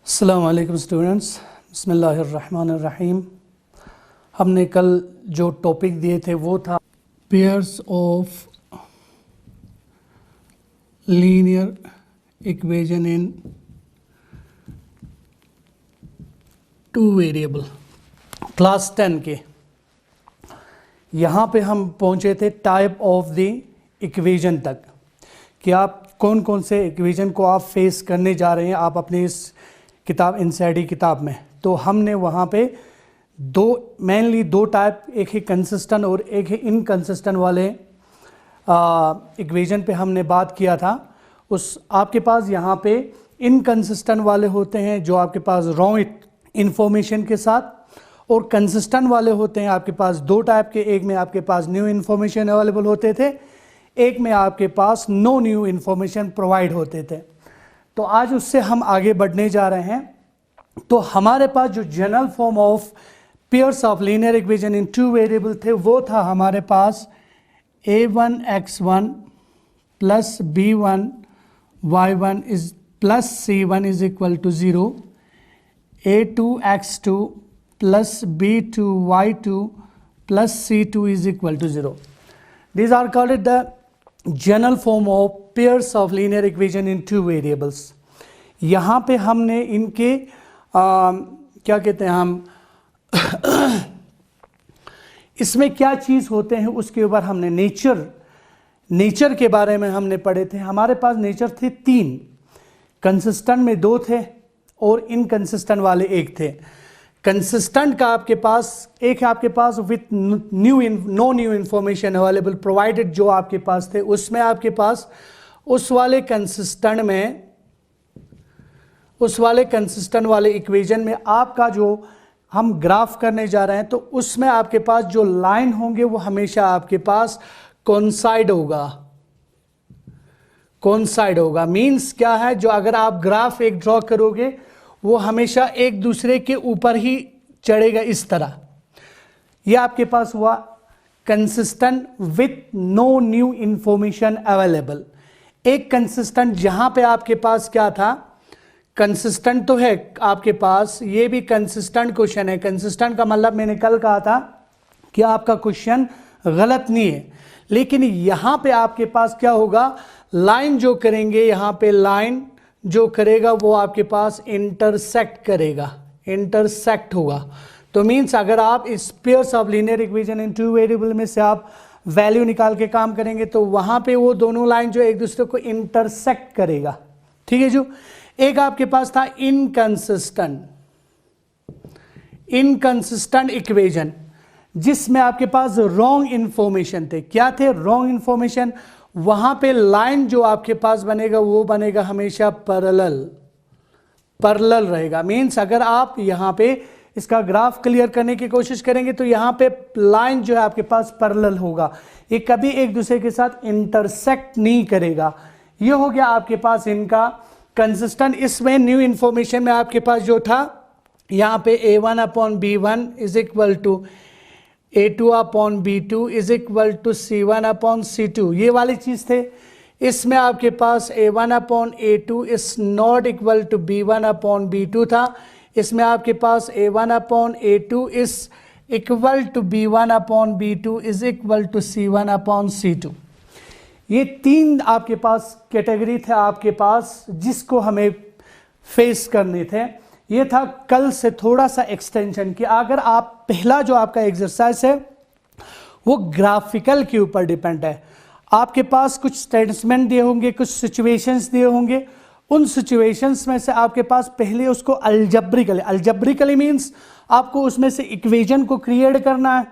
अस्सलामु अलैकुम स्टूडेंट्स, बिस्मिल्लाहिर्रहमानिर्रहीम। हमने कल जो टॉपिक दिए थे वो था pairs of linear equation in two variable, class 10 के। यहाँ पे हम पहुँचे थे टाइप ऑफ द इक्वेशन तक कि आप कौन कौन से इक्वेशन को आप फेस करने जा रहे हैं आप अपने इस किताब एनसीईआरटी किताब में। तो हमने वहाँ पे मेनली दो टाइप, एक ही कंसिस्टेंट और एक ही इनकंसिस्टेंट वाले इक्वेशन पे हमने बात किया था। उस आपके पास यहाँ पे इनकंसिस्टेंट वाले होते हैं जो आपके पास रॉन्ग इन्फॉर्मेशन के साथ, और कंसिस्टेंट वाले होते हैं आपके पास दो टाइप के। एक में आपके पास न्यू इन्फॉर्मेशन अवेलेबल होते थे, एक में आपके पास नो न्यू इन्फॉर्मेशन प्रोवाइड होते थे। तो आज उससे हम आगे बढ़ने जा रहे हैं। तो हमारे पास जो general form of pairs of linear equation in two variable थे वो था हमारे पास a1x1 plus b1 y1 is plus c1 is equal to 0, a2x2 plus b2 y2 plus c2 is equal to 0. These are called the general form of pairs of linear equation in two variables. यहाँ पे हमने इनके क्या कहते हैं हम इसमें क्या चीज़ होते हैं उसके ऊपर हमने नेचर के बारे में हमने पढ़े थे। हमारे पास नेचर थे 3, कंसिस्टेंट में 2 थे और इनकंसिस्टेंट वाले 1 थे। कंसिस्टेंट का आपके पास एक है आपके पास with no new information available provided, जो आपके पास थे उसमें आपके पास उस वाले कंसिस्टेंट वाले इक्वेशन में आपका जो हम ग्राफ करने जा रहे हैं तो उसमें आपके पास जो लाइन होंगे वो हमेशा आपके पास कोइंसाइड होगा। मींस क्या है, जो अगर आप ग्राफ एक ड्रॉ करोगे वो हमेशा एक दूसरे के ऊपर ही चढ़ेगा इस तरह। यह आपके पास हुआ consistent with no new information available. एक कंसिस्टेंट जहां पे आपके पास क्या था, कंसिस्टेंट तो है आपके पास, ये भी कंसिस्टेंट क्वेश्चन है। कंसिस्टेंट का मतलब मैंने कल कहा था कि आपका क्वेश्चन गलत नहीं है, लेकिन यहां पे आपके पास क्या होगा, लाइन जो करेंगे यहां पे लाइन जो करेगा वो आपके पास इंटरसेक्ट होगा। तो मींस अगर आप इस pairs of linear equation in two variable में से आप वैल्यू निकाल के काम करेंगे तो वहां पे वो दोनों लाइन जो एक दूसरे को इंटरसेक्ट करेगा। ठीक है। जो एक आपके पास था इनकंसिस्टेंट इक्वेशन जिसमें आपके पास रॉन्ग इंफॉर्मेशन थे। क्या थे रॉन्ग इंफॉर्मेशन? वहां पे लाइन जो आपके पास बनेगा वो बनेगा हमेशा पैरेलल रहेगा। मींस अगर आप यहां पे इसका ग्राफ क्लियर करने की कोशिश करेंगे तो यहां पे लाइन जो है आपके पास पैरेलल होगा, ये कभी एक दूसरे के साथ इंटरसेक्ट नहीं करेगा। ये हो गया आपके पास इनका कंसिस्टेंट। इसमें न्यू इंफॉर्मेशन में आपके पास जो था यहां पे a1/b1 is equal to a2/b2 is equal to c1/c2, ये वाली चीज थे। इसमें आपके पास a1/a2 is not equal to b1/b2 था। इसमें आपके पास a1/a2 is equal to b1/b2 is equal to c1/c2। ये 3 आपके पास कैटेगरी थे आपके पास जिसको हमें फेस करने थे। ये था कल से थोड़ा सा एक्सटेंशन कि अगर आप पहला जो आपका एक्सरसाइज है वो ग्राफिकल के ऊपर डिपेंड है। आपके पास कुछ स्टेटमेंट दिए होंगे, कुछ सिचुएशंस दिए होंगे, उन सिचुएशंस में से आपके पास पहले उसको अल्जेब्रिकली मींस आपको उसमें से इक्वेशन को क्रिएट करना है।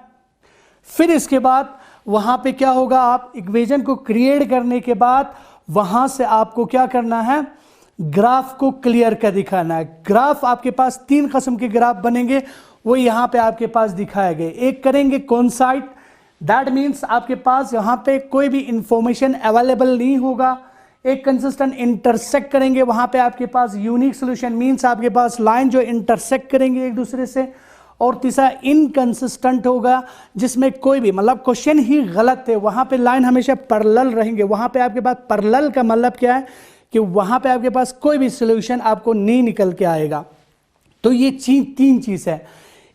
फिर इसके बाद वहां पे क्या होगा, आप इक्वेशन को क्रिएट करने के बाद वहां से आपको क्या करना है, ग्राफ को क्लियर कर दिखाना है। ग्राफ आपके पास 3 किस्म के ग्राफ बनेंगे, वो यहां पे आपके पास दिखाए गए। एक करेंगे कोइंसाइड, दैट मींस आपके पास यहां पे कोई भी इंफॉर्मेशन अवेलेबल नहीं होगा। एक कंसिस्टेंट इंटरसेक्ट करेंगे, वहां पे आपके पास यूनिक सॉल्यूशन मींस आपके पास लाइन जो इंटरसेक्ट करेंगे एक दूसरे से। और तीसरा इनकंसिस्टेंट होगा जिसमें कोई भी मतलब क्वेश्चन ही गलत है, वहां पे लाइन हमेशा पैरेलल रहेंगे। वहां पे आपके पास पैरेलल का मतलब क्या है कि वहां पे आपके पास कोई भी सोल्यूशन आपको नहीं निकल के आएगा। तो ये तीन चीज है।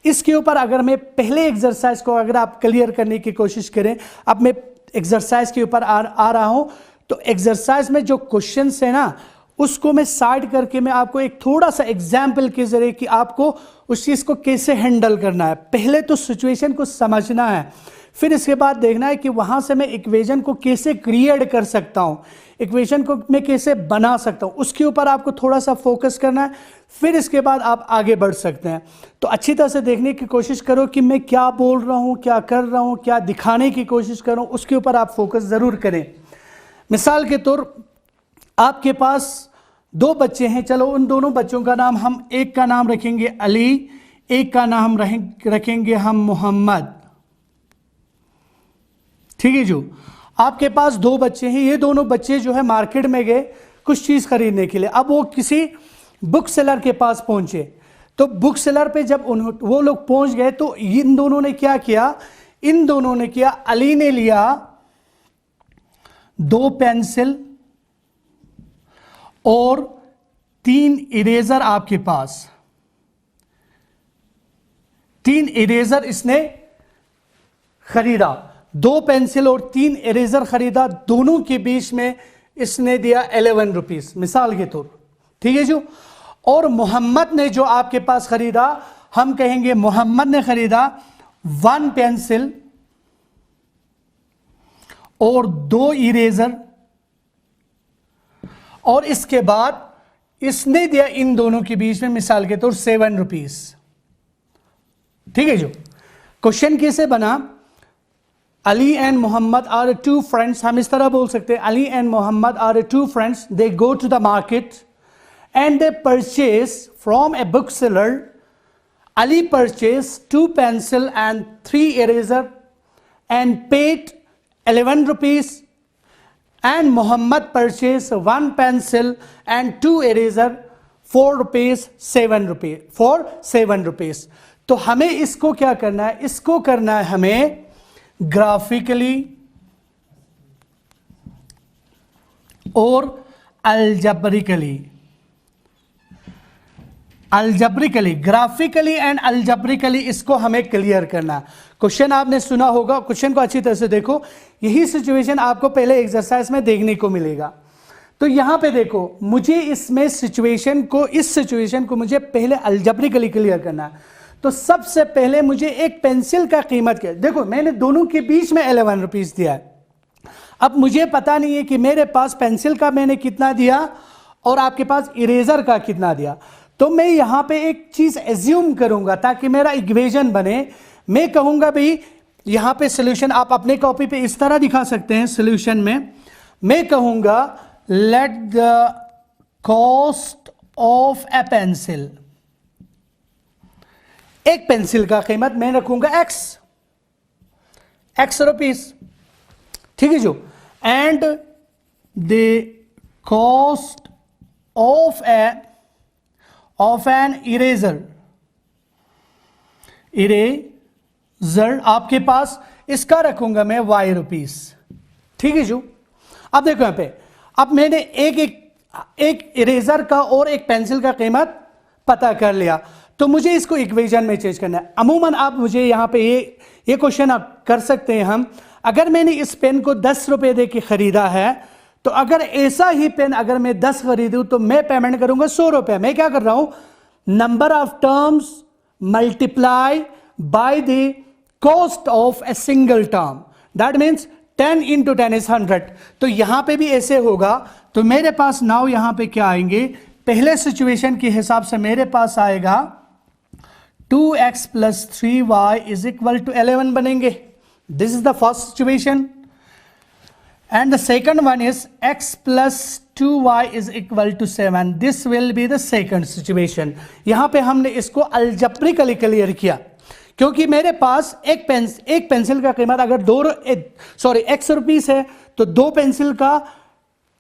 इसके ऊपर अगर मैं पहले एक्सरसाइज को अगर आप क्लियर करने की कोशिश करें, अब मैं एक्सरसाइज के ऊपर आ रहा हूं। तो एक्सरसाइज में जो क्वेश्चंस है ना, उसको मैं साइड करके मैं आपको एक थोड़ा सा एग्जाम्पल के जरिए कि आपको उस चीज को कैसे हैंडल करना है। पहले तो सिचुएशन को समझना है, फिर इसके बाद देखना है कि वहां से मैं इक्वेशन को कैसे क्रिएट कर सकता हूं, इक्वेशन को मैं कैसे बना सकता हूं, उसके ऊपर आपको थोड़ा सा फोकस करना है। फिर इसके बाद आप आगे बढ़ सकते हैं। तो अच्छी तरह से देखने की कोशिश करो कि मैं क्या बोल रहा हूं, क्या कर रहा हूं, क्या दिखाने की कोशिश कर रहा हूं, उसके ऊपर आप फोकस जरूर करें। मिसाल के तौर आपके पास दो बच्चे हैं, चलो उन दोनों बच्चों का नाम हम, एक का नाम रखेंगे अली, एक का नाम रखेंगे हम मोहम्मद। ठीक है जो, आपके पास दो बच्चे हैं, ये दोनों बच्चे जो है मार्केट में गए कुछ चीज खरीदने के लिए। अब वो किसी बुक सेलर के पास पहुंचे, तो बुक सेलर पे जब वो लोग पहुंच गए तो इन दोनों ने क्या किया, इन दोनों ने किया, अली ने लिया 2 पेंसिल और 3 इरेजर। आपके पास 3 इरेजर इसने खरीदा, 2 पेंसिल और 3 इरेजर खरीदा, दोनों के बीच में इसने दिया 11 रुपीस मिसाल के तौर। ठीक है जो, और मोहम्मद ने जो आपके पास खरीदा, हम कहेंगे मोहम्मद ने खरीदा 1 पेंसिल और 2 इरेजर, और इसके बाद इसने दिया इन दोनों के बीच में मिसाल के तौर 7 रुपीस। ठीक है जो, क्वेश्चन कैसे बना, Ali and Mohammad are 2 friends, हम इस तरह बोल सकते हैं, Ali and Mohammad are 2 friends, they go to the market and they purchase from a book seller. Ali purchase 2 pencil and 3 eraser and paid 11 rupees, and Muhammad purchased 1 pencil and 2 eraser for 7 rupees। तो हमें इसको क्या करना है, इसको करना है हमें ग्राफिकली और अल्जब्रिकली ग्राफिकली एंड अल्जब्रिकली इसको हमें क्लियर करना। क्वेश्चन आपने सुना होगा, क्वेश्चन को अच्छी तरह से देखो, यही सिचुएशन आपको पहले एक्सरसाइज में देखने को मिलेगा। तो यहां पे देखो, मुझे इसमें इस सिचुएशन को मुझे पहले अल्जब्रिकली क्लियर करना है। तो सबसे पहले मुझे एक पेंसिल का कीमत क्या, देखो मैंने दोनों के बीच में 11 रुपीस दिया है। अब मुझे पता नहीं है कि मेरे पास पेंसिल का मैंने कितना दिया और आपके पास इरेजर का कितना दिया। तो मैं यहां पे एक चीज एज्यूम करूंगा ताकि मेरा इक्वेशन बने। मैं कहूंगा भाई यहां पे सॉल्यूशन आप अपने कॉपी पे इस तरह दिखा सकते हैं। सॉल्यूशन में मैं कहूंगा let the cost of a pencil, एक पेंसिल का कीमत मैं रखूंगा x रुपीस। ठीक है जो, and the cost of an eraser आपके पास इसका रखूंगा मैं y रुपीस। ठीक है जो, अब देखो यहां पे, अब मैंने एक इरेजर का और एक पेंसिल का कीमत पता कर लिया, तो मुझे इसको इक्वेशन में चेंज करना है। अमूमन आप मुझे यहां पे ये क्वेश्चन आप कर सकते हैं हम, अगर मैंने इस पेन को 10 रुपए दे के खरीदा है, तो अगर ऐसा ही पेन अगर मैं 10 खरीदूं तो मैं पेमेंट करूंगा 100 रुपए। मैं क्या कर रहा हूं, number of terms multiply by the cost of a single term, that means 10 into 10 is 100। तो यहां पे भी ऐसे होगा। तो मेरे पास नाउ यहां पे क्या आएंगे, पहले सिचुएशन के हिसाब से मेरे पास आएगा 2x plus 3y is equal to 11 बनेंगे। This is the first situation. And the second one is x plus 2y is equal to 7। This will be the second situation. यहां पे हमने इसको अलजेब्रिकली क्लियर किया, क्योंकि मेरे पास एक पेंसिल का कीमत अगर x रुपीस है, तो 2 पेंसिल का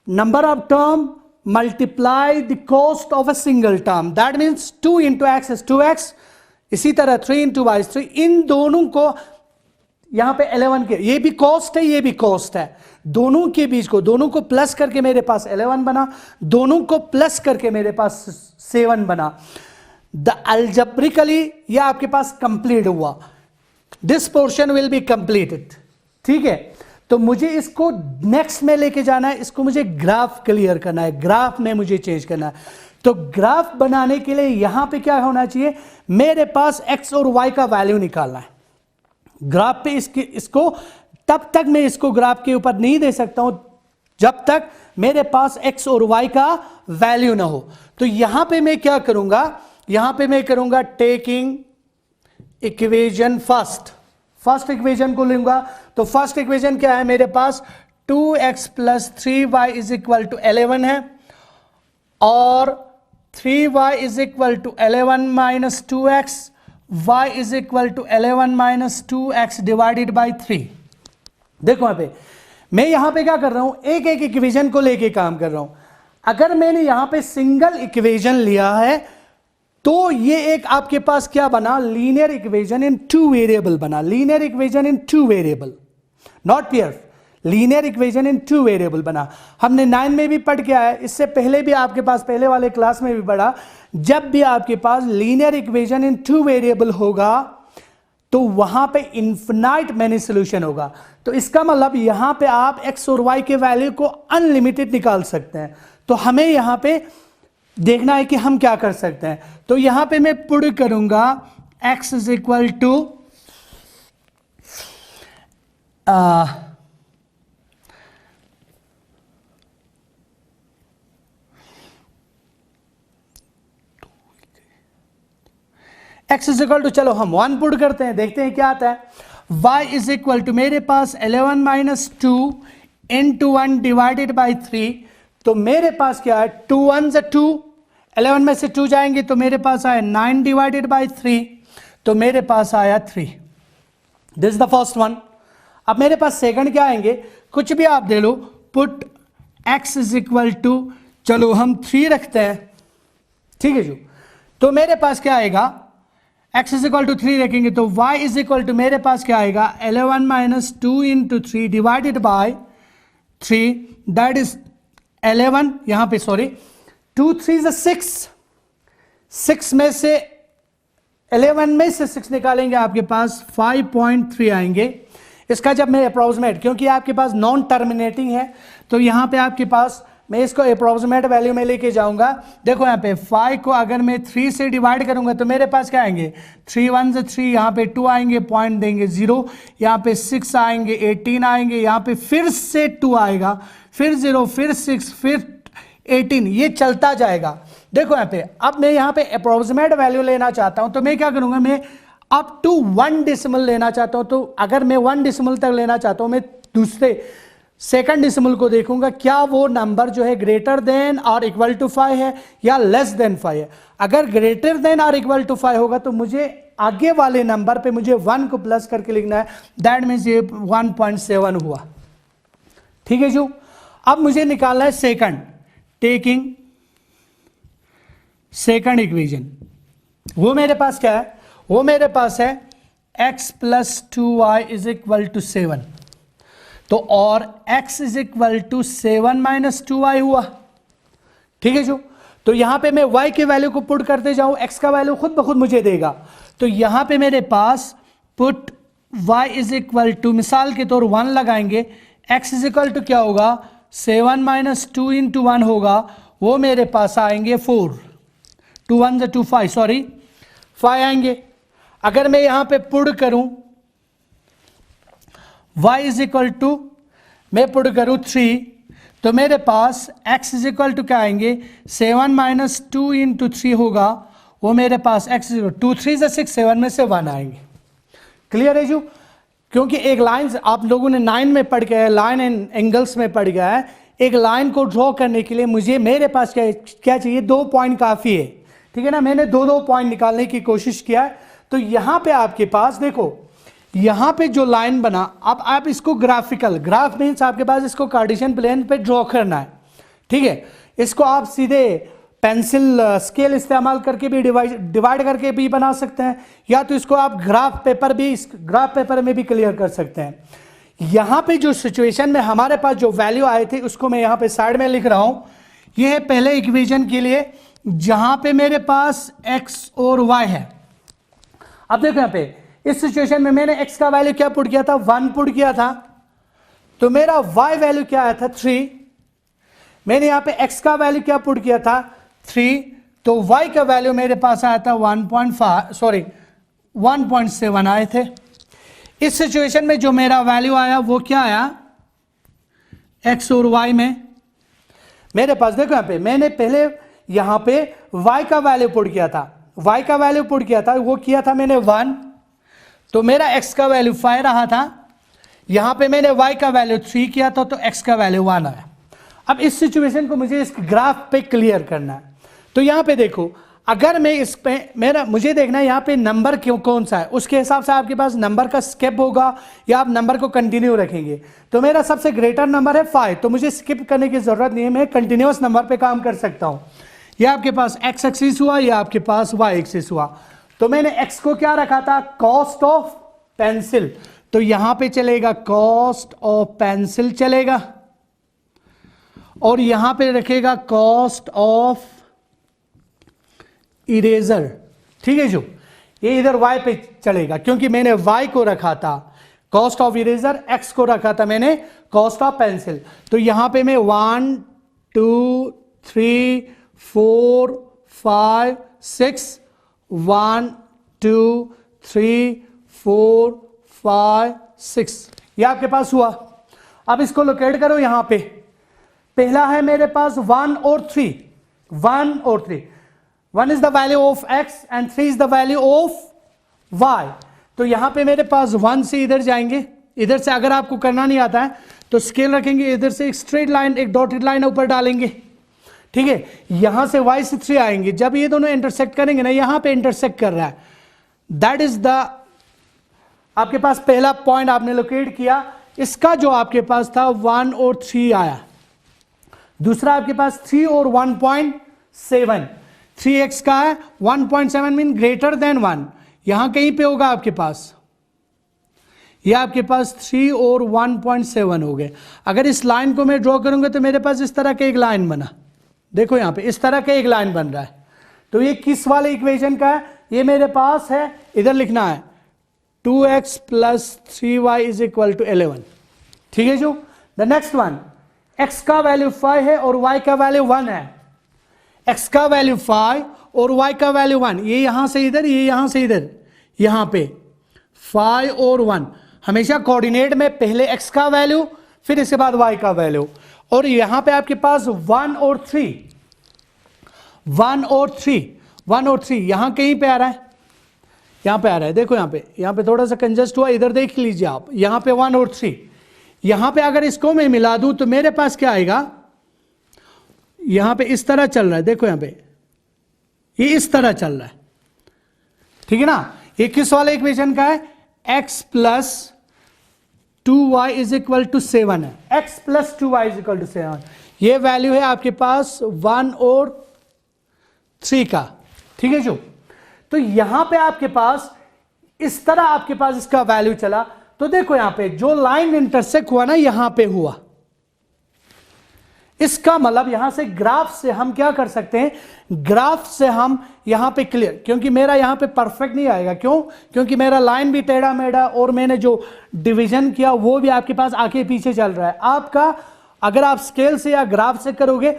number of term multiply the cost of a single term, that means 2 into x is 2x। इसी तरह 3 into y is 3। इन दोनों को यहां पे 11 के, ये भी कॉस्ट है ये भी कॉस्ट है, दोनों के बीच को, दोनों को प्लस करके मेरे पास 11 बना, दोनों को प्लस करके मेरे पास 7 बना। द अलजेब्रिकली ये आपके पास कंप्लीट हुआ, this portion will be completed. ठीक है, तो मुझे इसको नेक्स्ट में लेके जाना है, इसको मुझे ग्राफ क्लियर करना है, ग्राफ में मुझे चेंज करना है। तो ग्राफ बनाने के लिए यहां पे क्या होना चाहिए, मेरे पास एक्स और वाई का वैल्यू निकालना है। ग्राफ पे इसको तब तक मैं इसको ग्राफ के ऊपर नहीं दे सकता हूं जब तक मेरे पास एक्स और वाई का वैल्यू ना हो। तो यहां पे मैं क्या करूंगा, यहां पे मैं करूंगा टेकिंग इक्वेशन फर्स्ट इक्वेशन को लूंगा। तो फर्स्ट इक्वेशन क्या है मेरे पास, 2x plus 3y is equal to 11 है, और 3y is equal to 11 minus 2x, y is equal to 11 minus 2x divided by 3। देखो यहां पे मैं यहां पे क्या कर रहा हूं, एक एक इक्वेशन को लेके काम कर रहा हूं। अगर मैंने यहां पे सिंगल इक्वेशन लिया है तो ये एक आपके पास क्या बना, लीनियर इक्वेशन इन 2 वेरिएबल बना, linear equation in 2 variable, not pair, linear equation in 2 variable बना। हमने 9 में भी पढ़ के आया, इससे पहले भी आपके पास पहले वाले क्लास में भी पढ़ा, जब भी आपके पास लीनियर इक्वेशन इन 2 वेरिएबल होगा तो वहां पे इन्फिनाइट मैनी सोल्यूशन होगा। तो इसका मतलब यहां पे आप एक्स और वाई के वैल्यू को अनलिमिटेड निकाल सकते हैं। तो हमें यहां पे देखना है कि हम क्या कर सकते हैं। तो यहां पे मैं पुट करूंगा x is equal to x is equal to, चलो हम 1 पुट करते हैं, देखते हैं क्या आता है। y इज इक्वल टू मेरे पास 11 माइनस 2 इंटू 1 डिवाइडेड बाई 3। तो मेरे पास क्या है, 2 1 से 2, 11 में से 2 जाएंगे तो मेरे पास आया 9 डिवाइडेड बाई 3, तो मेरे पास आया 3। This is the first one. अब मेरे पास सेकंड क्या आएंगे, कुछ भी आप दे लो, put x is equal to, चलो हम 3 रखते हैं, ठीक है जो। तो मेरे पास क्या आएगा, x इज इक्वल टू 3 रखेंगे तो y इज इक्वल टू मेरे पास क्या आएगा, 11 minus 2 into 3 divided by 3, that is 11, यहां पे सॉरी 2 3 6 में से 11 में से 6 निकालेंगे आपके पास 5.3 आएंगे। इसका जब मैं अप्रोक्सीमेट, क्योंकि आपके पास नॉन टर्मिनेटिंग है तो यहां पे आपके पास मैं इसको अप्रोक्सीमेट वैल्यू में लेके जाऊंगा। देखो यहाँ पे 5 को अगर मैं 3 से डिवाइड करूंगा तो मेरे पास क्या आएंगे, 3 1 से 3, यहाँ पे 2 आएंगे, पॉइंट देंगे 0, यहाँ पे 6 आएंगे, 18 आएंगे, यहाँ पे फिर से 2 आएगा, फिर 0, फिर 6, फिर 18, ये चलता जाएगा। देखो यहाँ पे अब मैं यहाँ पे अप्रोक्सीमेट वैल्यू लेना चाहता हूँ तो मैं क्या करूंगा, मैं अप टू 1 डेसिमल लेना चाहता हूँ। तो अगर मैं 1 डेसिमल तक लेना चाहता हूँ, मैं दूसरे सेकंड डेसिमल को देखूंगा, क्या वो नंबर जो है ग्रेटर देन और इक्वल टू 5 है या लेस देन 5 है। अगर ग्रेटर देन और इक्वल टू 5 होगा तो मुझे आगे वाले नंबर पे मुझे 1 को प्लस करके लिखना है, दैट मीन्स ये 1.7 हुआ, ठीक है जो। अब मुझे निकालना है सेकंड, टेकिंग सेकंड इक्वेशन, वो मेरे पास क्या है, वो मेरे पास है x plus 2y is equal to 7। तो और x is equal to 7 minus 2y हुआ, ठीक है जो। तो यहां पे मैं y के वैल्यू को पुट करते जाऊं, x का वैल्यू खुद ब खुद मुझे देगा। तो यहां पे मेरे पास put y is equal to, मिसाल के तौर 1 लगाएंगे, x इज इक्वल टू क्या होगा, 7 माइनस 2 इंटू 1 होगा, वो मेरे पास आएंगे 4, 2 1 से 2 5, सॉरी 5 आएंगे। अगर मैं यहां पे पुट करूं y इज इक्वल टू, मैं पुट करूं 3, तो मेरे पास x इज इक्वल टू क्या आएंगे, 7 माइनस 2 इंटू 3 होगा, वो मेरे पास x इज इक्वल 2 3 से 6, 7 में से 1 आएंगे। क्लियर है जो, क्योंकि एक लाइन आप लोगों ने 9 में पढ़ गया है, लाइन एंड एंगल्स में पढ़ गया है, एक लाइन को ड्रॉ करने के लिए मुझे मेरे पास क्या चाहिए, 2 पॉइंट काफी है, ठीक है ना। मैंने 2 पॉइंट निकालने की कोशिश किया है। तो यहां पे आपके पास देखो, यहां पे जो लाइन बना, अब आप इसको ग्राफिकल, ग्राफ मीन्स आपके पास इसको कार्टेशियन प्लेन पे ड्रॉ करना है, ठीक है। इसको आप सीधे पेंसिल स्केल इस्तेमाल करके भी डिवाइड करके भी बना सकते हैं, या तो इसको आप ग्राफ पेपर में भी क्लियर कर सकते हैं। यहां पे जो सिचुएशन में हमारे पास जो वैल्यू आए थे उसको मैं यहां पे साइड में लिख रहा हूं। यह है पहले इक्वेशन के लिए जहां पे मेरे पास x और y है। अब देखो यहां पे इस सिचुएशन में मैंने x का वैल्यू क्या पुट किया था, 1 पुट किया था, तो मेरा y वैल्यू क्या आया था 3। मैंने यहां पे x का वैल्यू क्या पुट किया था 3, तो y का वैल्यू मेरे पास आया था 1.7 आए थे। इस सिचुएशन में जो मेरा वैल्यू आया वो क्या आया, x और y में मेरे पास देखो यहां पे मैंने पहले यहां पे y का वैल्यू पुट किया था, वो किया था मैंने 1, तो मेरा x का वैल्यू 5 रहा था। यहां पे मैंने y का वैल्यू 3 किया था, तो x का वैल्यू 1 आया। अब इस सिचुएशन को मुझे इस ग्राफ पे क्लियर करना है। तो यहां पे देखो, अगर मैं इस पे मुझे देखना है यहां पे नंबर कौन सा है, उसके हिसाब से आपके पास नंबर का स्किप होगा या आप नंबर को कंटिन्यू रखेंगे। तो मेरा सबसे ग्रेटर नंबर है 5, तो मुझे स्किप करने की जरूरत नहीं है, मैं कंटिन्यूअस नंबर पे काम कर सकता हूं। यह आपके पास x एक्सिस हुआ, या आपके पास y एक्सिस हुआ। तो मैंने x को क्या रखा था, कॉस्ट ऑफ पेंसिल, तो यहां पे चलेगा कॉस्ट ऑफ पेंसिल चलेगा, और यहां पे रखेगा कॉस्ट ऑफ इरेजर। ठीक है, जो ये इधर y पे चलेगा क्योंकि मैंने y को रखा था कॉस्ट ऑफ इरेजर, x को रखा था मैंने कॉस्ट ऑफ पेंसिल। तो यहां पे मैं 1 2 3 4 5 6 1 2 3 4 5 6 ये आपके पास हुआ। अब इसको लोकेट करो यहां पे, पहला है मेरे पास 1 और 3, 1 is the value of x and 3 is the value of y। तो यहां पे मेरे पास 1 से इधर जाएंगे, इधर से अगर आपको करना नहीं आता है तो स्केल रखेंगे, इधर से एक स्ट्रेट लाइन, एक डॉटेड लाइन ऊपर डालेंगे। ठीक है, यहां से y से 3 आएंगे, जब ये दोनों इंटरसेक्ट करेंगे ना, यहां पे इंटरसेक्ट कर रहा है, दैट इज द आपके पास पहला पॉइंट आपने लोकेट किया। इसका जो आपके पास था 1 और 3 आया। दूसरा आपके पास 3 और 1.7, 3x का है, 1.7 मीन ग्रेटर देन 1, यहां कहीं पे होगा आपके पास, ये आपके पास 3 और 1.7 हो गए। अगर इस लाइन को मैं ड्रॉ करूंगा तो मेरे पास इस तरह का एक लाइन बना, देखो यहां पे इस तरह का एक लाइन बन रहा है। तो ये किस वाले इक्वेशन का है, ये मेरे पास है, इधर लिखना है 2x plus 3y is equal to 11। ठीक है जो, द नेक्स्ट वन, x का वैल्यू 5 है और y का वैल्यू 1 है। x का वैल्यू 5 और y का वैल्यू 1, ये यहां से इधर, ये यहां से इधर, यहां पे 5 और 1, हमेशा कोऑर्डिनेट में पहले x का वैल्यू फिर इसके बाद y का वैल्यू। और यहां पे आपके पास 1 और 3 यहां कहीं पे आ रहा है, यहां पे आ रहा है, देखो यहां पे थोड़ा सा कंजस्ट हुआ, इधर देख लीजिए आप, यहां पे 1 और 3, यहां पे अगर इसको मैं मिला दूं तो मेरे पास क्या आएगा, यहां पे इस तरह चल रहा है, देखो यहां पे ये इस तरह चल रहा है। ठीक है ना, ये किस वाले इक्वेशन का है, x plus 2y is equal to 7 है, x plus 2y is equal to 7, ये वैल्यू है आपके पास 1 और 3 का। ठीक है जो, तो यहां पे आपके पास इस तरह आपके पास इसका वैल्यू चला। तो देखो यहां पे जो लाइन इंटरसेक्ट हुआ ना, यहां पे हुआ, इसका मतलब यहां से ग्राफ से हम क्या कर सकते हैं, ग्राफ से हम यहां पे क्लियर, क्योंकि मेरा यहां पे परफेक्ट नहीं आएगा, क्यों, क्योंकि मेरा लाइन भी टेढ़ा मेढ़ा और मैंने जो डिवीजन किया वो भी आपके पास आगे पीछे चल रहा है। आपका अगर आप स्केल से या ग्राफ से करोगे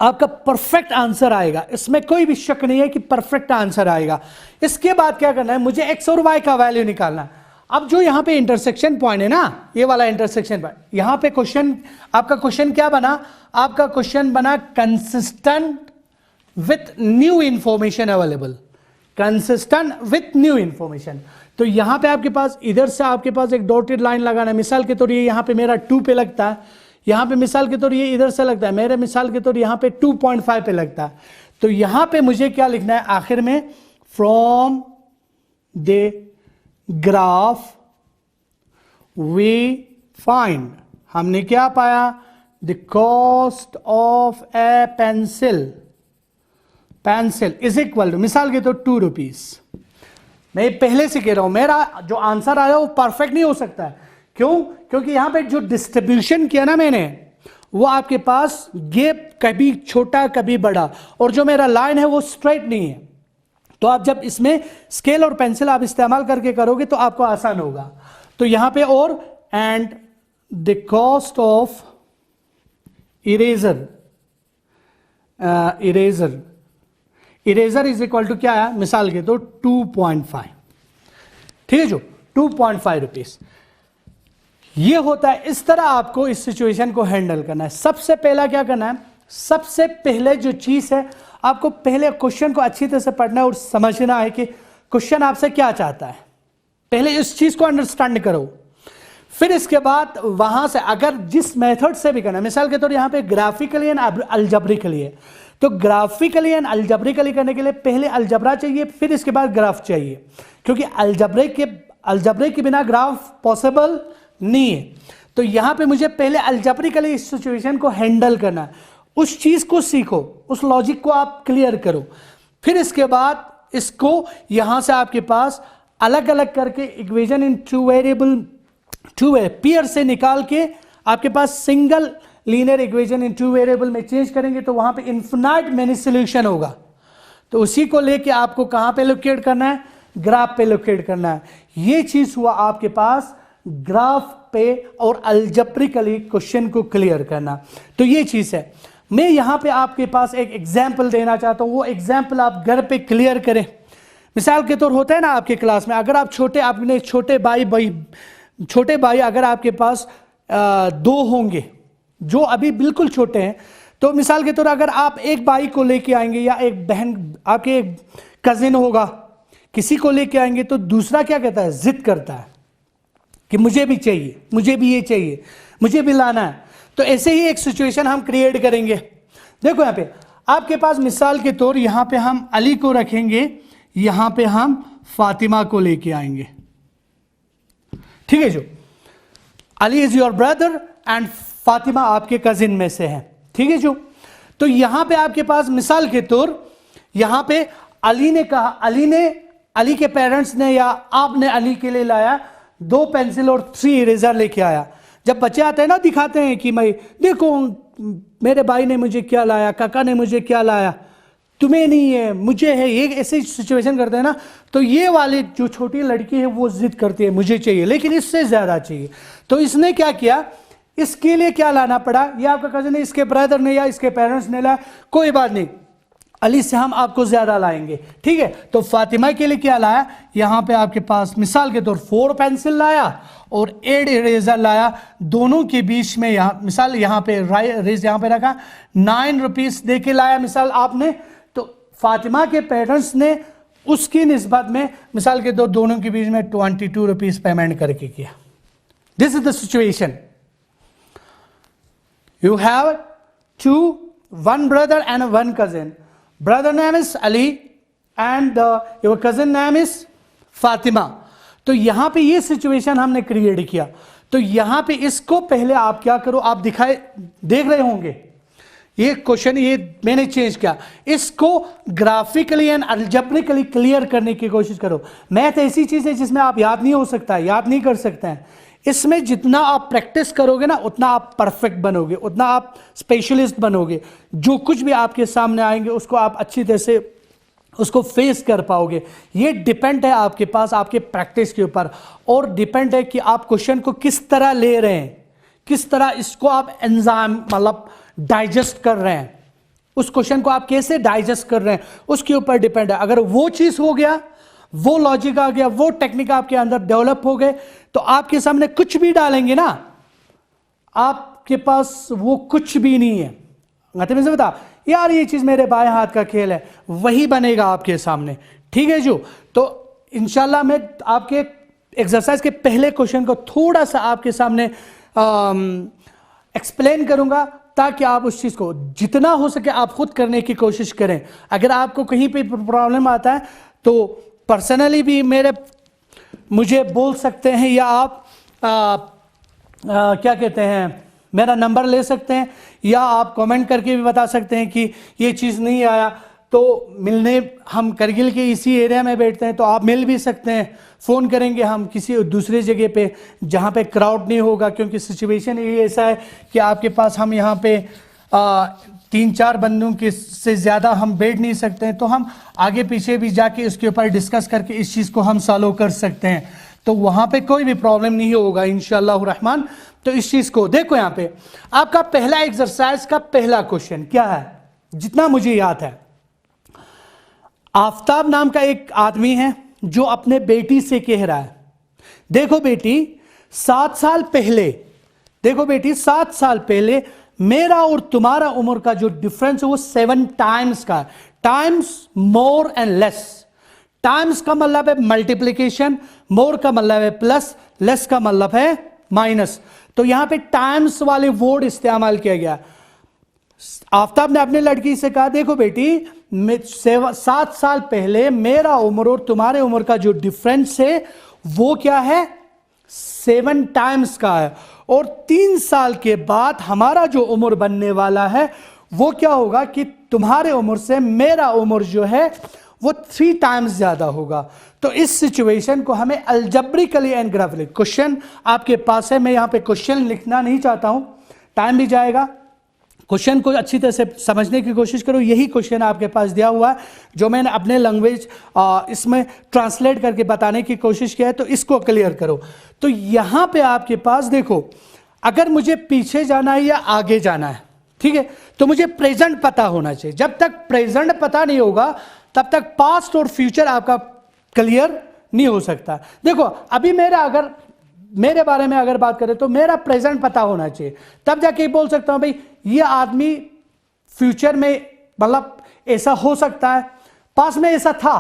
आपका परफेक्ट आंसर आएगा, इसमें कोई भी शक नहीं है कि परफेक्ट आंसर आएगा। इसके बाद क्या करना है, मुझे एक्स और वाई का वैल्यू निकालना है। अब जो यहां पे इंटरसेक्शन पॉइंट है ना, ये वाला इंटरसेक्शन पॉइंट, यहां पे क्वेश्चन, आपका क्वेश्चन क्या बना, आपका क्वेश्चन बना consistent with new information available, consistent with new information. तो यहां पे आपके पास इधर से आपके पास एक डॉटेड लाइन लगाना है, मिसाल के तौर ये यहां पे मेरा 2 पे लगता है, यहां पे मिसाल के तौर ये इधर से लगता है, मेरे मिसाल के तौर यहां पे 2.5 पे लगता है। तो यहां पे मुझे क्या लिखना है आखिर में, from the graph we find, हमने क्या पाया, the cost of a pencil pencil is equal to, मिसाल के तो 2 रुपीज। मैं पहले से कह रहा हूं मेरा जो आंसर आया वो परफेक्ट नहीं हो सकता है। क्यों? क्योंकि यहां पे जो डिस्ट्रीब्यूशन किया ना मैंने, वो आपके पास गैप कभी छोटा कभी बड़ा, और जो मेरा लाइन है वो स्ट्रेट नहीं है। तो आप जब इसमें स्केल और पेंसिल आप इस्तेमाल करके करोगे तो आपको आसान होगा। तो यहां पे और and the cost of eraser, eraser is equal to क्या है, मिसाल के तो 2.5, ठीक है जो 2.5 रुपीज। ये होता है, इस तरह आपको इस सिचुएशन को हैंडल करना है। सबसे पहला क्या करना है, सबसे पहले जो चीज है, आपको पहले क्वेश्चन को अच्छी तरह से पढ़ना है और समझना है कि क्वेश्चन आपसे क्या चाहता है। पहले इस चीज को अंडरस्टैंड करो, फिर इसके बाद वहां से अगर जिस मेथड से भी करना है, मिसाल के तौर यहां पे ग्राफिकली एंड अलजेब्रिकली है, तो ग्राफिकली एंड अलजेब्रिकली करने के लिए पहले अलजबरा चाहिए, फिर इसके बाद ग्राफ चाहिए, क्योंकि अलजबरे के बिना ग्राफ पॉसिबल नहीं है। तो यहां पे मुझे पहले अलजेब्रिकली इस सिचुएशन को हैंडल करना है, उस चीज को सीखो, उस लॉजिक को आप क्लियर करो, फिर इसके बाद इसको यहां से आपके पास अलग अलग करके equation in two variable pair से निकाल के आपके पास single linear equation in two variable में चेंज करेंगे, तो वहां पे इन्फिनाइट मेनी सॉल्यूशन होगा। तो उसी को लेके आपको कहां पे लोकेट करना है, ग्राफ पे लोकेट करना है। ये चीज हुआ आपके पास ग्राफ पे और अलजेब्रिकली क्वेश्चन को क्लियर करना। तो ये चीज है। मैं यहां पे आपके पास एक एग्जाम्पल देना चाहता हूं, वो एग्जाम्पल आप घर पे क्लियर करें। मिसाल के तौर होता है ना आपके क्लास में, अगर आप अपने छोटे भाई अगर आपके पास 2 होंगे जो अभी बिल्कुल छोटे हैं, तो मिसाल के तौर अगर आप एक भाई को लेके आएंगे या एक बहन, आपके एक कजिन होगा, किसी को लेके आएंगे, तो दूसरा क्या कहता है, जिद करता है कि मुझे भी चाहिए, मुझे भी ये चाहिए, मुझे भी लाना है। तो ऐसे ही एक सिचुएशन हम क्रिएट करेंगे। देखो यहां पे आपके पास मिसाल के तौर यहां पे हम अली को रखेंगे, यहां पे हम फातिमा को लेके आएंगे, ठीक है। जो Ali is your brother and Fatima आपके कजिन में से है, ठीक है। जो तो यहां पे आपके पास मिसाल के तौर यहां पे अली ने कहा, अली के पेरेंट्स ने या आपने अली के लिए लाया 2 पेंसिल और 3 इरेजर लेके आया। जब बच्चे आते हैं ना, दिखाते हैं कि मैं देखो मेरे भाई ने मुझे क्या लाया, काका ने मुझे क्या लाया, तुम्हें नहीं है मुझे है, ये ऐसे सिचुएशन करते हैं ना। तो ये वाली जो छोटी लड़की है वो जिद करती है मुझे चाहिए, लेकिन इससे ज्यादा चाहिए। तो इसने क्या किया, इसके लिए क्या लाना पड़ा, ये आपका कजन ने, इसके ब्रदर ने या इसके पेरेंट्स ने लाया, कोई बात नहीं, अली से हम आपको ज्यादा लाएंगे, ठीक है। तो फातिमा के लिए क्या लाया, यहां पे आपके पास मिसाल के तौर 4 पेंसिल लाया और 8 इरेजर लाया, दोनों के बीच में यहां मिसाल यहां पे रेज यहां पे रखा, 9 रुपीज दे के लाया मिसाल आपने। तो फातिमा के पेरेंट्स ने उसकी निस्बत में मिसाल के तौर दोनों के बीच में 22 रुपीज पेमेंट करके किया। This is the situation. You have 1 brother and 1 cousin. Brother name is Ali and your cousin name is Fatima. तो यहां पे ये सिचुएशन हमने क्रिएट किया। तो यहां पे इसको पहले आप क्या करो, आप देख रहे होंगे ये क्वेश्चन, ये मैंने चेंज किया, इसको ग्राफिकली एंड अलजेब्रिकली क्लियर करने की कोशिश करो। मैथ ऐसी चीज है जिसमें आप याद नहीं हो सकता, याद नहीं कर सकते हैं। इसमें जितना आप प्रैक्टिस करोगे ना, उतना आप परफेक्ट बनोगे, उतना आप स्पेशलिस्ट बनोगे। जो कुछ भी आपके सामने आएंगे उसको आप अच्छी तरह से उसको फेस कर पाओगे। ये डिपेंड है आपके पास आपके प्रैक्टिस के ऊपर, और डिपेंड है कि आप क्वेश्चन को किस तरह ले रहे हैं, किस तरह इसको आप एंजाइम मतलब डाइजेस्ट कर रहे हैं, उस क्वेश्चन को आप कैसे डाइजेस्ट कर रहे हैं, उसके ऊपर डिपेंड है। अगर वो चीज हो गया, वो लॉजिक आ गया, वो टेक्निक आपके अंदर डेवलप हो गए, तो आपके सामने कुछ भी डालेंगे ना, आपके पास वो कुछ भी नहीं है। मतलब से बता यार ये चीज मेरे बाएं हाथ का खेल है, वही बनेगा आपके सामने, ठीक है। जो तो इंशाल्लाह मैं आपके एक्सरसाइज के पहले क्वेश्चन को थोड़ा सा आपके सामने एक्सप्लेन करूंगा, ताकि आप उस चीज को जितना हो सके आप खुद करने की कोशिश करें। अगर आपको कहीं पे प्रॉब्लम आता है तो पर्सनली भी मुझे बोल सकते हैं, या आप क्या कहते हैं, मेरा नंबर ले सकते हैं, या आप कमेंट करके भी बता सकते हैं कि ये चीज़ नहीं आया। तो मिलने, हम करगिल के इसी एरिया में बैठते हैं, तो आप मिल भी सकते हैं। फ़ोन करेंगे हम किसी दूसरी जगह पे जहाँ पे क्राउड नहीं होगा, क्योंकि सिचुएशन ये ऐसा है कि आपके पास हम यहाँ पे 3-4 बंदों के से ज़्यादा हम बैठ नहीं सकते हैं, तो हम आगे पीछे भी जाके इसके ऊपर डिस्कस करके इस चीज़ को हम सॉल्व कर सकते हैं। तो वहाँ पे कोई भी प्रॉब्लम नहीं होगा इंशाअल्लाह रहमान। तो इस चीज़ को देखो, यहाँ पे आपका पहला एक्सरसाइज का पहला क्वेश्चन क्या है, जितना मुझे याद है, आफताब नाम का एक आदमी है जो अपने बेटी से कह रहा है, देखो बेटी 7 साल पहले, देखो बेटी 7 साल पहले मेरा और तुम्हारा उम्र का जो डिफरेंस है वो 7 टाइम्स का, times more and less. Times का मतलब है मल्टीप्लीकेशन, मोर का मतलब है प्लस, लेस का मतलब है माइनस। तो यहां पे टाइम्स वाले वर्ड इस्तेमाल किया गया। आफताब ने अपनी लड़की से कहा, देखो बेटी 7 साल पहले मेरा उम्र और तुम्हारे उम्र का जो डिफरेंस है वो क्या है, 7 टाइम्स का है, और 3 साल के बाद हमारा जो उम्र बनने वाला है वो क्या होगा कि तुम्हारे उम्र से मेरा उम्र जो है वो 3 टाइम्स ज्यादा होगा। तो इस सिचुएशन को हमें अलजेब्रिकली एंड ग्राफिकली, क्वेश्चन आपके पास है, मैं यहां पे क्वेश्चन लिखना नहीं चाहता हूं, टाइम भी जाएगा, क्वेश्चन को अच्छी तरह से समझने की कोशिश करो। यही क्वेश्चन आपके पास दिया हुआ है जो मैंने अपने लैंग्वेज इसमें ट्रांसलेट करके बताने की कोशिश किया है, तो इसको क्लियर करो। तो यहां पे आपके पास देखो, अगर मुझे पीछे जाना है या आगे जाना है, ठीक है, तो मुझे प्रेजेंट पता होना चाहिए। जब तक प्रेजेंट पता नहीं होगा तब तक पास्ट और फ्यूचर आपका क्लियर नहीं हो सकता। देखो अभी मेरे बारे में अगर बात करें तो मेरा प्रेजेंट पता होना चाहिए, तब जाके बोल सकता हूं भाई ये आदमी फ्यूचर में मतलब ऐसा हो सकता है, पास्ट में ऐसा था,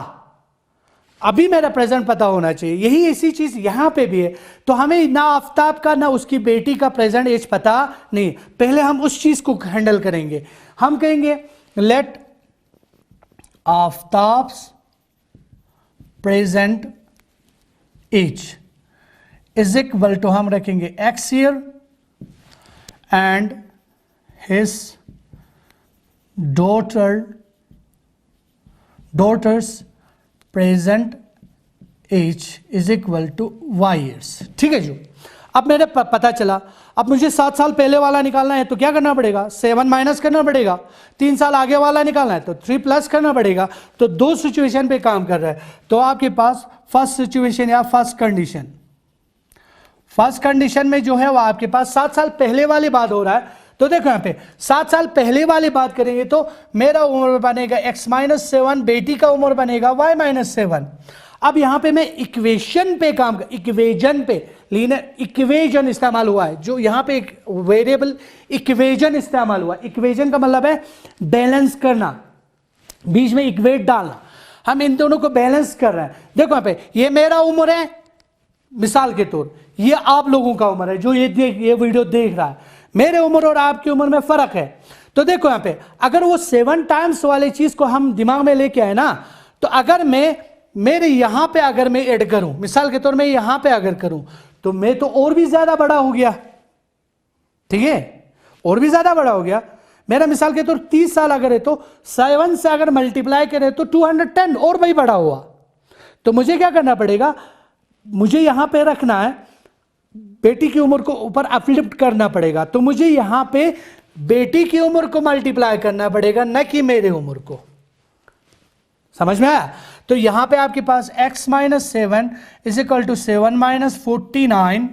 अभी मेरा प्रेजेंट पता होना चाहिए। यही ऐसी चीज यहां पे भी है। तो हमें ना आफताब का ना उसकी बेटी का प्रेजेंट एज पता नहीं, पहले हम उस चीज को हैंडल करेंगे। हम कहेंगे let Aftab's present age is equal to, हम रखेंगे X year and his daughter's present age is equal to Y years. ठीक है जी, अब मेरे पता चला, अब मुझे 7 साल पहले वाला निकालना है तो क्या करना पड़ेगा, 7 माइनस करना पड़ेगा। 3 साल आगे वाला निकालना है तो 3 प्लस करना पड़ेगा। तो 2 सिचुएशन पे काम कर रहा है। तो आपके पास फर्स्ट सिचुएशन या फर्स्ट कंडीशन में जो है वो आपके पास 7 साल पहले वाली बात हो रहा है। तो देखो यहाँ पे 7 साल पहले वाली बात करेंगे तो मेरा उम्र बनेगा x-7, बेटी का उम्र बनेगा y-7। अब यहां पे मैं इक्वेशन पे काम कर, इक्वेजन पे लीनियर इक्वेजन इस्तेमाल हुआ है, जो यहां पे एक वेरिएबल इक्वेजन इस्तेमाल हुआ। इक्वेजन का मतलब है बैलेंस करना, बीच में इक्वेट डालना। हम इन दोनों को बैलेंस कर रहे हैं। देखो यहाँ पे ये मेरा उम्र है, मिसाल के तौर ये आप लोगों का उम्र है जो ये वीडियो देख रहा है। मेरे उम्र और आपकी उम्र में फर्क है। तो देखो यहाँ पे अगर वो 7 टाइम्स वाली चीज को हम दिमाग में लेके आए ना, तो अगर मेरे यहां पे अगर मैं ऐड करूं, मिसाल के तौर में यहां पे अगर करूं तो मैं तो और भी ज्यादा बड़ा हो गया, ठीक है, और भी ज्यादा बड़ा हो गया। मेरा मिसाल के तौर 30 साल अगर है तो 7 से अगर मल्टीप्लाई करें तो 210 और भी बड़ा हुआ। तो मुझे क्या करना पड़ेगा, मुझे यहां पे रखना है, बेटी की उम्र को ऊपर अपलिफ्ट करना पड़ेगा। तो मुझे यहां पे बेटी की उम्र को मल्टीप्लाई करना पड़ेगा, न कि मेरे उम्र को। समझ में आया? तो यहां पे आपके पास x-7 इज इक्वल टू 7-49,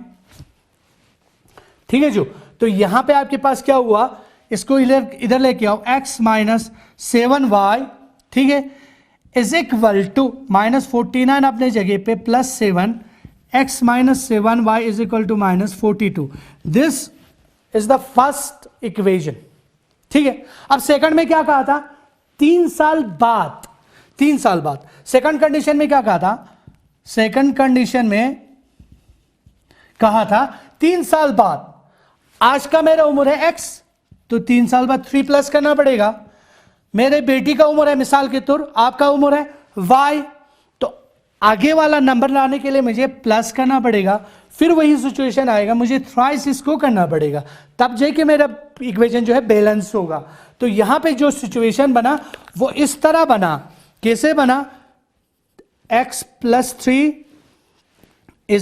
ठीक है जो। तो यहां पे आपके पास क्या हुआ, इसको इधर लेके आओ, x-7y, ठीक है, इज इक्वल टू -49 अपने जगह पे +7, x-7y is equal to -42। This is the first equation, ठीक है। अब सेकंड में क्या कहा था, 3 साल बाद, 3 साल बाद। सेकंड कंडीशन में क्या कहा था, सेकंड कंडीशन में कहा था 3 साल बाद। आज का मेरा उम्र है x, तो 3 साल बाद 3 प्लस करना पड़ेगा। मेरे बेटी का उम्र है मिसाल के तौर, आपका उम्र है y, तो आगे वाला नंबर लाने के लिए मुझे प्लस करना पड़ेगा, फिर वही सिचुएशन आएगा, मुझे थ्राइस इसको करना पड़ेगा, तब जाके मेरा इक्वेशन जो है बैलेंस होगा। तो यहाँ पे जो सिचुएशन बना वो इस तरह बना, कैसे बना, x + 3 =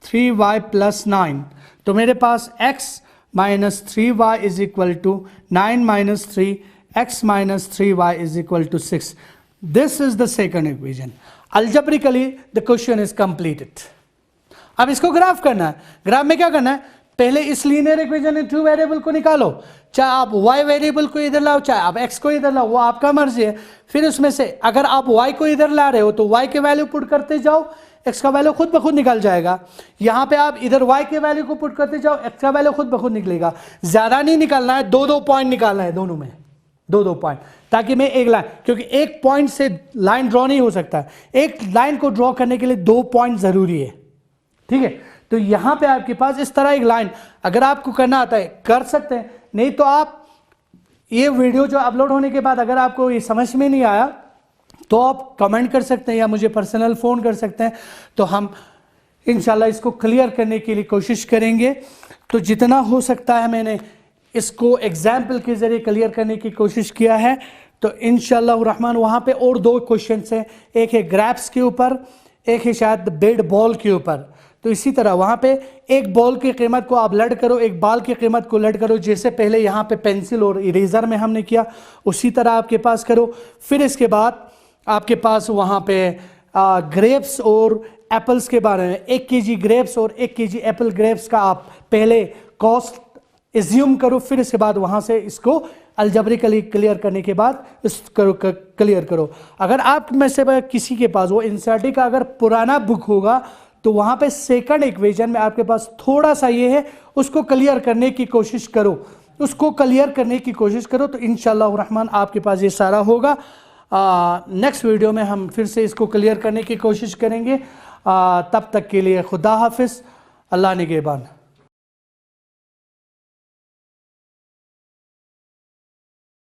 3y + 9। तो मेरे पास x - 3y = 9 - 3, x - 3y = 6। This is the second equation. Algebraically the question is completed. अब इसको ग्राफ करना है। ग्राफ में क्या करना है, पहले इस लीनियर इक्वेशन में 2 वेरिएबल को निकालो, चाहे आप y वेरिएबल को इधर लाओ, चाहे आप x को इधर लाओ, वो आपका मर्जी है। फिर उसमें से अगर आप y को इधर ला रहे हो तो y के वैल्यू पुट करते जाओ, x का वैल्यू खुद ब खुद निकल जाएगा। यहाँ पे आप इधर y के वैल्यू को पुट करते जाओ, x का वैल्यू खुद ब खुद निकलेगा। ज्यादा नहीं निकालना है, 2-2 पॉइंट निकालना है, दोनों में 2-2 पॉइंट, ताकि मैं एक लाइन, क्योंकि एक पॉइंट से लाइन ड्रॉ नहीं हो सकता, एक लाइन को ड्रॉ करने के लिए 2 पॉइंट जरूरी है, ठीक है। तो यहां पे आपके पास इस तरह एक लाइन, अगर आपको करना आता है कर सकते हैं, नहीं तो आप ये वीडियो जो अपलोड होने के बाद अगर आपको ये समझ में नहीं आया तो आप कमेंट कर सकते हैं या मुझे पर्सनल फोन कर सकते हैं, तो हम इंशाल्लाह इसको क्लियर करने के लिए कोशिश करेंगे। तो जितना हो सकता है मैंने इसको एग्जाम्पल के जरिए क्लियर करने की कोशिश किया है। तो इंशाल्लाह रहमान वहाँ पे और 2 क्वेश्चन हैं, एक है ग्रैप्स के ऊपर, एक है शायद बेड बॉल के ऊपर। तो इसी तरह वहाँ पे एक बॉल की कीमत को आप लड़ करो, एक बॉल की कीमत को लड़ करो, जैसे पहले यहाँ पे पेंसिल और इरेजर में हमने किया उसी तरह आपके पास करो। फिर इसके बाद आपके पास वहाँ पे ग्रेप्स और एप्पल्स के बारे में 1 kg ग्रेप्स और 1 kg एप्पल ग्रेप्स का आप पहले कॉस्ट एज्यूम करो, फिर इसके बाद वहाँ से इसको अलजेब्रिकली क्लियर करने के बाद इसको क्लियर करो। अगर आप में से किसी के पास वो एनसीईआरटी का अगर पुराना बुक होगा तो वहाँ पे सेकंड इक्वेशन में आपके पास थोड़ा सा ये है, उसको क्लियर करने की कोशिश करो, उसको क्लियर करने की कोशिश करो, तो इंशाअल्लाह रहमान आपके पास ये सारा होगा। नेक्स्ट वीडियो में हम फिर से इसको क्लियर करने की कोशिश करेंगे। तब तक के लिए खुदा हाफिज़, अल्लाह निगहबान।